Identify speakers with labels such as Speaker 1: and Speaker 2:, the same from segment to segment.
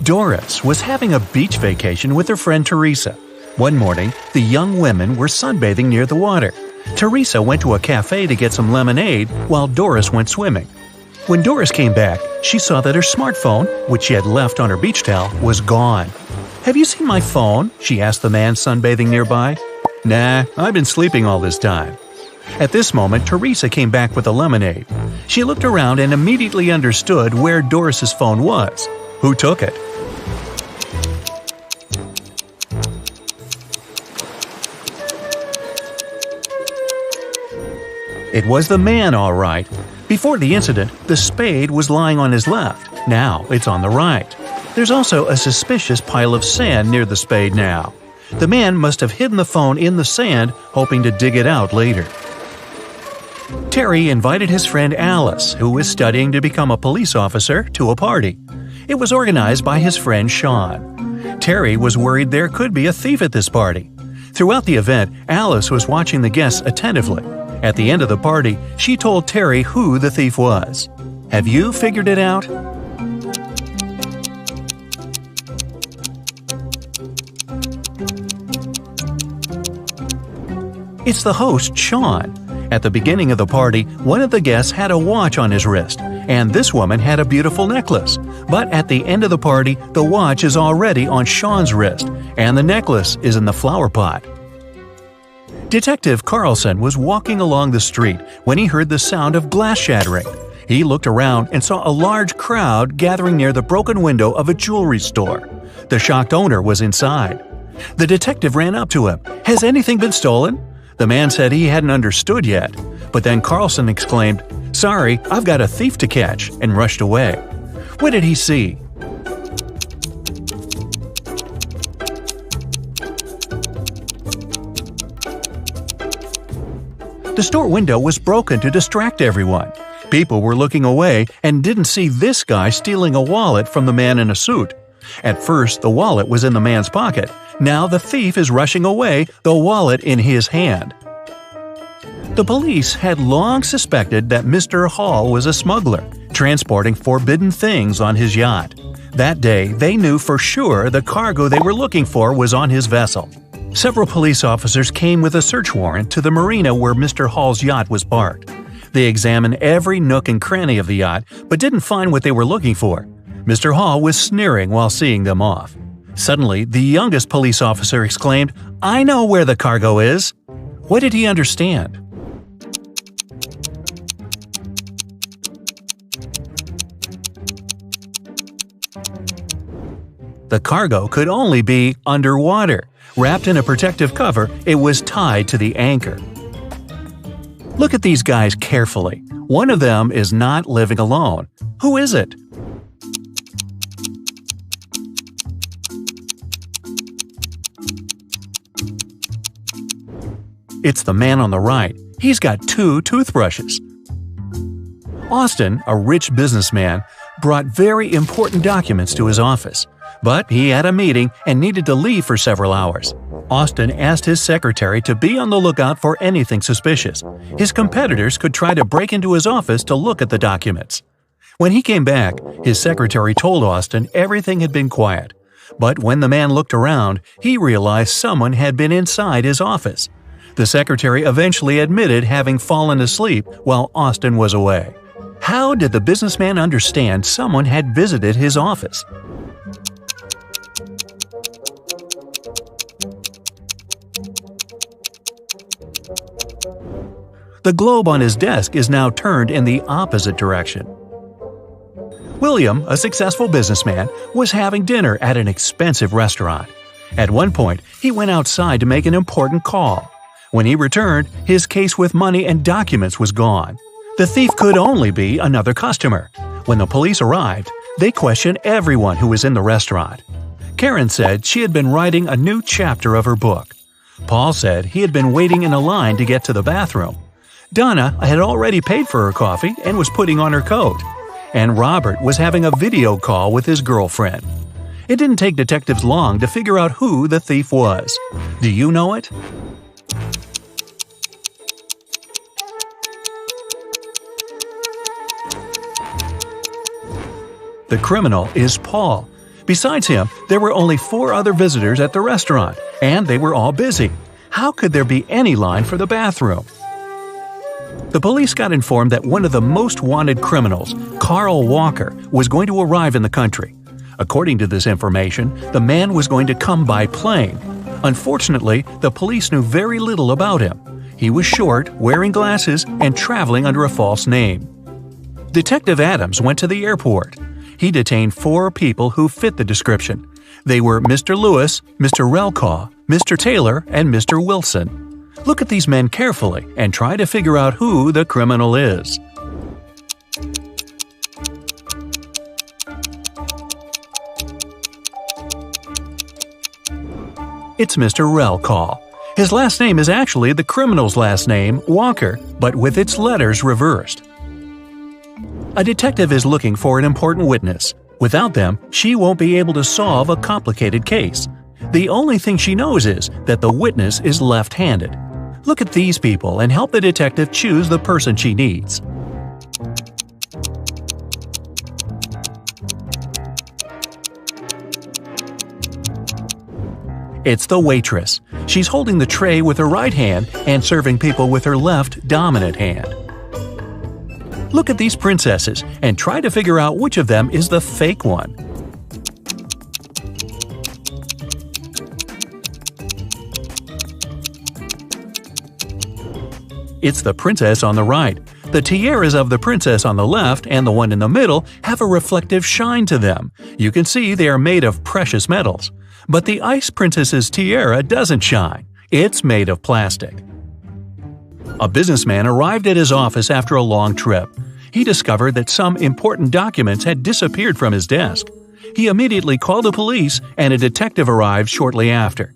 Speaker 1: Doris was having a beach vacation with her friend Teresa. One morning, the young women were sunbathing near the water. Teresa went to a cafe to get some lemonade while Doris went swimming. When Doris came back, she saw that her smartphone, which she had left on her beach towel, was gone. "Have you seen my phone?" she asked the man sunbathing nearby. "Nah, I've been sleeping all this time." At this moment, Teresa came back with a lemonade. She looked around and immediately understood where Doris's phone was. Who took it? It was the man, all right. Before the incident, the spade was lying on his left. Now it's on the right. There's also a suspicious pile of sand near the spade now. The man must have hidden the phone in the sand, hoping to dig it out later. Terry invited his friend Alice, who was studying to become a police officer, to a party. It was organized by his friend Sean. Terry was worried there could be a thief at this party. Throughout the event, Alice was watching the guests attentively. At the end of the party, she told Terry who the thief was. Have you figured it out? It's the host, Sean. At the beginning of the party, one of the guests had a watch on his wrist, and this woman had a beautiful necklace. But at the end of the party, the watch is already on Sean's wrist, and the necklace is in the flower pot. Detective Carlson was walking along the street when he heard the sound of glass shattering. He looked around and saw a large crowd gathering near the broken window of a jewelry store. The shocked owner was inside. The detective ran up to him. "Has anything been stolen?" The man said he hadn't understood yet. But then Carlson exclaimed, "Sorry, I've got a thief to catch," and rushed away. What did he see? The store window was broken to distract everyone. People were looking away and didn't see this guy stealing a wallet from the man in a suit. At first, the wallet was in the man's pocket. Now the thief is rushing away, the wallet in his hand. The police had long suspected that Mr. Hall was a smuggler, transporting forbidden things on his yacht. That day, they knew for sure the cargo they were looking for was on his vessel. Several police officers came with a search warrant to the marina where Mr. Hall's yacht was parked. They examined every nook and cranny of the yacht, but didn't find what they were looking for. Mr. Hall was sneering while seeing them off. Suddenly, the youngest police officer exclaimed, "I know where the cargo is!" What did he understand? The cargo could only be underwater. Wrapped in a protective cover, it was tied to the anchor. Look at these guys carefully. One of them is not living alone. Who is it? It's the man on the right. He's got 2 toothbrushes. Austin, a rich businessman, brought very important documents to his office. But he had a meeting and needed to leave for several hours. Austin asked his secretary to be on the lookout for anything suspicious. His competitors could try to break into his office to look at the documents. When he came back, his secretary told Austin everything had been quiet. But when the man looked around, he realized someone had been inside his office. The secretary eventually admitted having fallen asleep while Austin was away. How did the businessman understand someone had visited his office? The globe on his desk is now turned in the opposite direction. William, a successful businessman, was having dinner at an expensive restaurant. At one point, he went outside to make an important call. When he returned, his case with money and documents was gone. The thief could only be another customer. When the police arrived, they questioned everyone who was in the restaurant. Karen said she had been writing a new chapter of her book. Paul said he had been waiting in a line to get to the bathroom. Donna had already paid for her coffee and was putting on her coat. And Robert was having a video call with his girlfriend. It didn't take detectives long to figure out who the thief was. Do you know it? The criminal is Paul. Besides him, there were only 4 other visitors at the restaurant, and they were all busy. How could there be any line for the bathroom? The police got informed that one of the most wanted criminals, Carl Walker, was going to arrive in the country. According to this information, the man was going to come by plane. Unfortunately, the police knew very little about him. He was short, wearing glasses, and traveling under a false name. Detective Adams went to the airport. He detained 4 people who fit the description. They were Mr. Lewis, Mr. Relcaw, Mr. Taylor, and Mr. Wilson. Look at these men carefully and try to figure out who the criminal is. It's Mr. Relcaw. His last name is actually the criminal's last name, Walker, but with its letters reversed. A detective is looking for an important witness. Without them, she won't be able to solve a complicated case. The only thing she knows is that the witness is left-handed. Look at these people and help the detective choose the person she needs. It's the waitress. She's holding the tray with her right hand and serving people with her left dominant hand. Look at these princesses and try to figure out which of them is the fake one. It's the princess on the right. The tiaras of the princess on the left and the one in the middle have a reflective shine to them. You can see they are made of precious metals. But the ice princess's tiara doesn't shine. It's made of plastic. A businessman arrived at his office after a long trip. He discovered that some important documents had disappeared from his desk. He immediately called the police, and a detective arrived shortly after.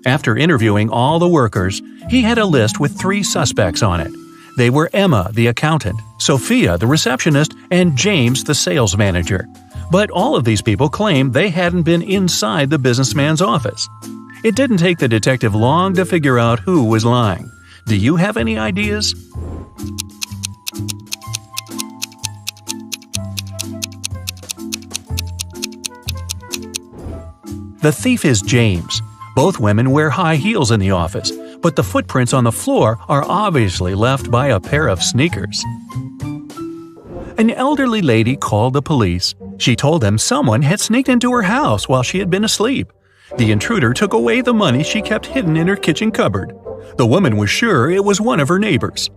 Speaker 1: After interviewing all the workers, he had a list with 3 suspects on it. They were Emma, the accountant, Sophia, the receptionist, and James, the sales manager. But all of these people claimed they hadn't been inside the businessman's office. It didn't take the detective long to figure out who was lying. Do you have any ideas? The thief is James. Both women wear high heels in the office, but the footprints on the floor are obviously left by a pair of sneakers. An elderly lady called the police. She told them someone had sneaked into her house while she had been asleep. The intruder took away the money she kept hidden in her kitchen cupboard. The woman was sure it was one of her neighbors.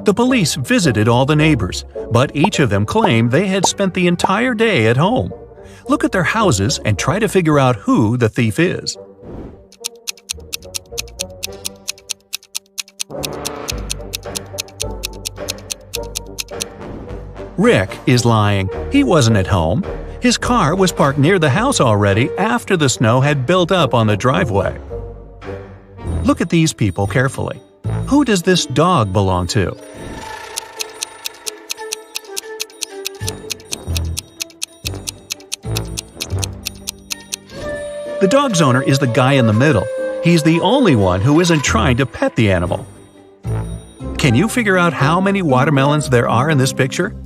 Speaker 1: The police visited all the neighbors, but each of them claimed they had spent the entire day at home. Look at their houses and try to figure out who the thief is. Rick is lying. He wasn't at home. His car was parked near the house already after the snow had built up on the driveway. Look at these people carefully. Who does this dog belong to? The dog's owner is the guy in the middle. He's the only one who isn't trying to pet the animal. Can you figure out how many watermelons there are in this picture?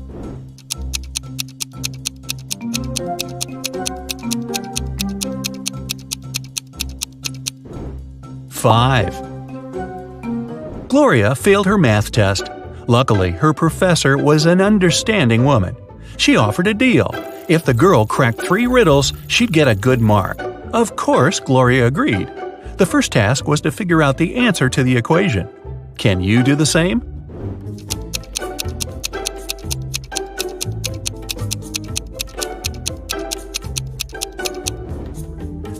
Speaker 1: Five. Gloria failed her math test. Luckily, her professor was an understanding woman. She offered a deal. If the girl cracked 3 riddles, she'd get a good mark. Of course, Gloria agreed. The first task was to figure out the answer to the equation. Can you do the same?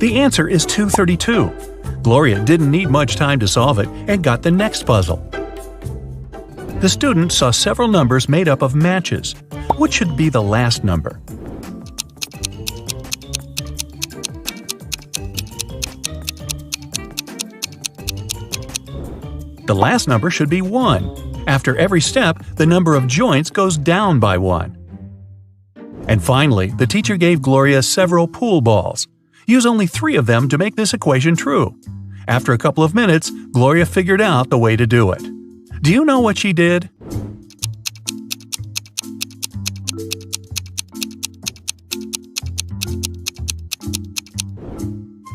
Speaker 1: The answer is 232. Gloria didn't need much time to solve it and got the next puzzle. The student saw several numbers made up of matches. What should be the last number? The last number should be 1. After every step, the number of joints goes down by 1. And finally, the teacher gave Gloria several pool balls. Use only 3 of them to make this equation true. After a couple of minutes, Gloria figured out the way to do it. Do you know what she did?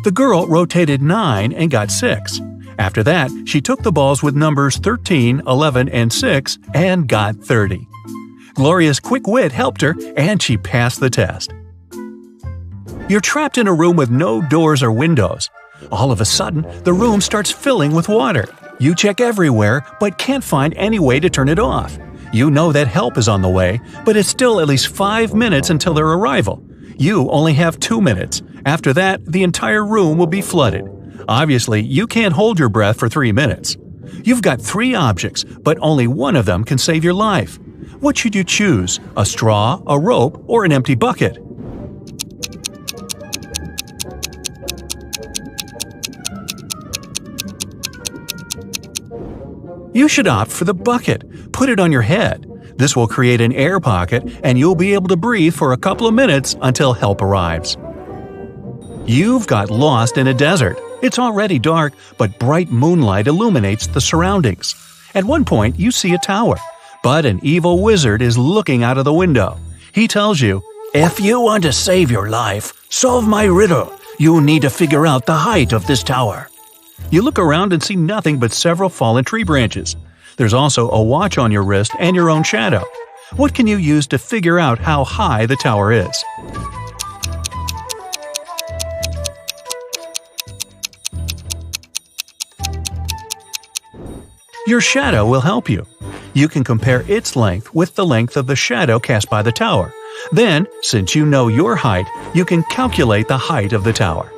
Speaker 1: The girl rotated 9 and got 6. After that, she took the balls with numbers 13, 11, and 6 and got 30. Gloria's quick wit helped her, and she passed the test. You're trapped in a room with no doors or windows. All of a sudden, the room starts filling with water. You check everywhere, but can't find any way to turn it off. You know that help is on the way, but it's still at least 5 minutes until their arrival. You only have 2 minutes. After that, the entire room will be flooded. Obviously, you can't hold your breath for 3 minutes. You've got 3 objects, but only one of them can save your life. What should you choose? A straw, a rope, or an empty bucket? You should opt for the bucket. Put it on your head. This will create an air pocket, and you'll be able to breathe for a couple of minutes until help arrives. You've got lost in a desert. It's already dark, but bright moonlight illuminates the surroundings. At one point, you see a tower, but an evil wizard is looking out of the window. He tells you, "If you want to save your life, solve my riddle. You need to figure out the height of this tower." You look around and see nothing but several fallen tree branches. There's also a watch on your wrist and your own shadow. What can you use to figure out how high the tower is? Your shadow will help you. You can compare its length with the length of the shadow cast by the tower. Then, since you know your height, you can calculate the height of the tower.